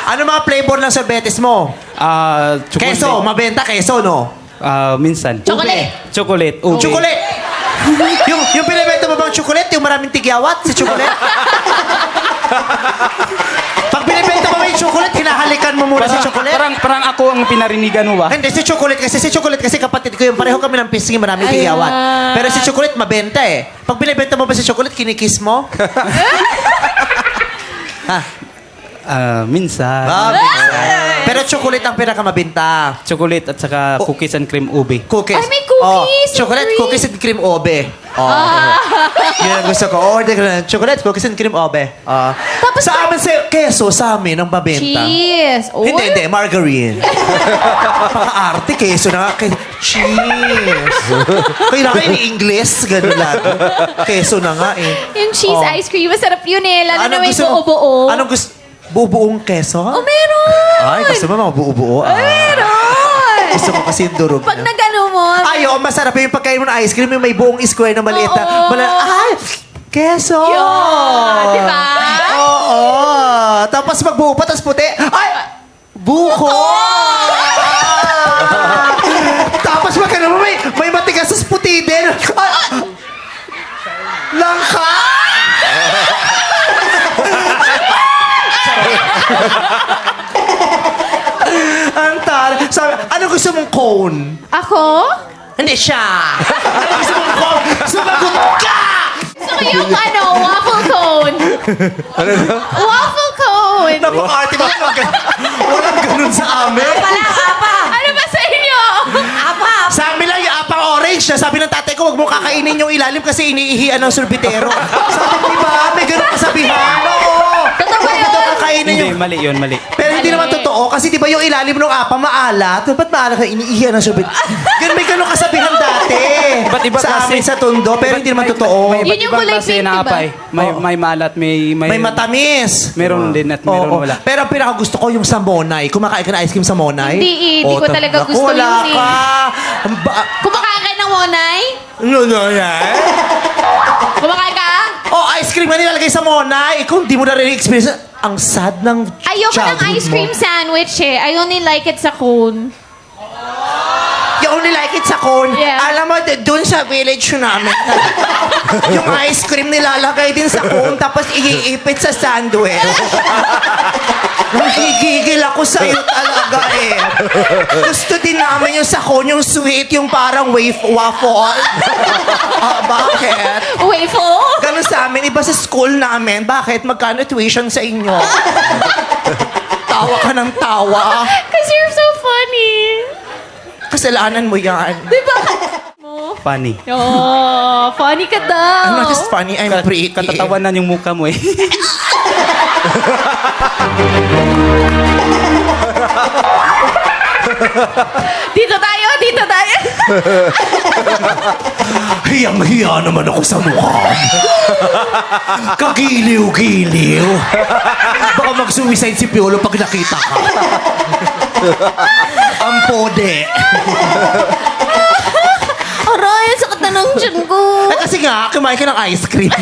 Ano mga flavor ng sorbetes mo? Chocolate. Keso, mabenta keso, no? Minsan. Chocolate. Chocolate. Ube. Chocolate! yung pinibenta mo bang chocolate? Yung maraming tigyawat? Si chocolate? Pag binibenta mo yung chocolate, hinahalikan mo muna si chocolate? Parang ako ang pinarinigan mo ba? Hindi, si chocolate kasi kapatid ko yung pareho kami ng pisngi, maraming tigyawat. Pero si chocolate, mabenta eh. Pag binibenta mo ba si chocolate, kinikiss mo? Minsan. Pero chocolate ang pinakamabenta. Chocolate at saka cookies and cream ube. Cookies. Ay, may cookies and chocolate, cream. cookies and cream obe. Yun ang gusto ko. Order ka na. Chocolate, cookies and cream obe. Tapos sa amin, keso sa amin ang mabenta. cheese. Oh. Hindi, margarine. Paka-arte, keso na nga. Cheese. Kailangan ini-Ingles, gano'n lang. Keso na nga eh. Yung cheese ice cream, masarap yun eh. Lalo na may gusto mo? buo-buo. Anong gusto? Bubuong keso? Oh, meron! Ay, gusto mo mga buo-buo. Meron! Gusto mo kasi yung durog Pag na. nagano mo, Ay, masarap yung pagkain mo ng ice cream, yung may buong square na maliit na. Oo. Ay, keso! yun! Di ba? Oo. Tapos magbuo pa, tapos puti. Ay! Buko! Tapos magkano mo, may matigas sa puti din. Ay! Langka! Ang tar. Sabi, ano gusto mong cone? Ako? Hindi siya. Ano gusto mong cone? Sumagot ka! Gusto ko yung waffle cone. Waffle cone. Napaka-arte ba? Walang ganun sa amin. Ano ba sa inyo? Sa amin lang yung apang orange na sabi ng tatay ko, huwag mo kakainin yung ilalim kasi iniihian ng sorbitero. Sabi ko, diba? May ganun kasabihan. Oo. Totoo ba Huwag mo yun? kakainin Hindi, yung... mali yun, mali. Pero hindi naman totoo kasi di ba yung ilalim ng apa maalat? Ba't maalat ka iniihian ng sorbitero? Ganun, may ganun kasabihan dati. Iba't iba sa klase. amin sa Tondo, pero hindi naman totoo. Yun yung Ibang kulay klase pink, na diba? apay. May maalat, may May matamis. Meron din at meron Oo. wala. Pero ang pinakagusto ko yung sa Monay. Kumakain ka ng ice cream sa Monay? Hindi eh. Di ko talaga naku, gusto wala yun eh. ka. Kumakain ka ng monay? No, yan. Kumakain ka? Oh, ice cream na nilalagay sa Monay. Kung di mo na rin experience, ang sad ng Ayoko ng childhood ice mo. cream sandwich eh. I only like it sa cone. You only like it sa cone. Yeah. Alam mo, doon sa village namin, yung ice cream nilalagay din sa cone, tapos iiipit sa sandwich. Nagigigil ako sa'yo talaga eh. Gusto din namin yung sa cone, yung sweet, yung parang waffle. Bakit? Waffle? Ganun sa amin, iba sa school namin. Bakit? Magkano tuition sa inyo? Tawa ka ng tawa. Because you're so funny. Kasalanan mo yan. Di ba? funny. Oh, funny ka daw. I'm not just funny, I'm pretty. Katatawanan yung mukha mo eh. Dito tayo, dito tayo. Hiyang-hiya naman ako sa mukha. Kagiliw-giliw. Baka mag-suicide si Piolo pag nakita ka. Ang pode. Aray, sakit na ng tiyan ko. Kasi nga, kumain ka ng ice cream.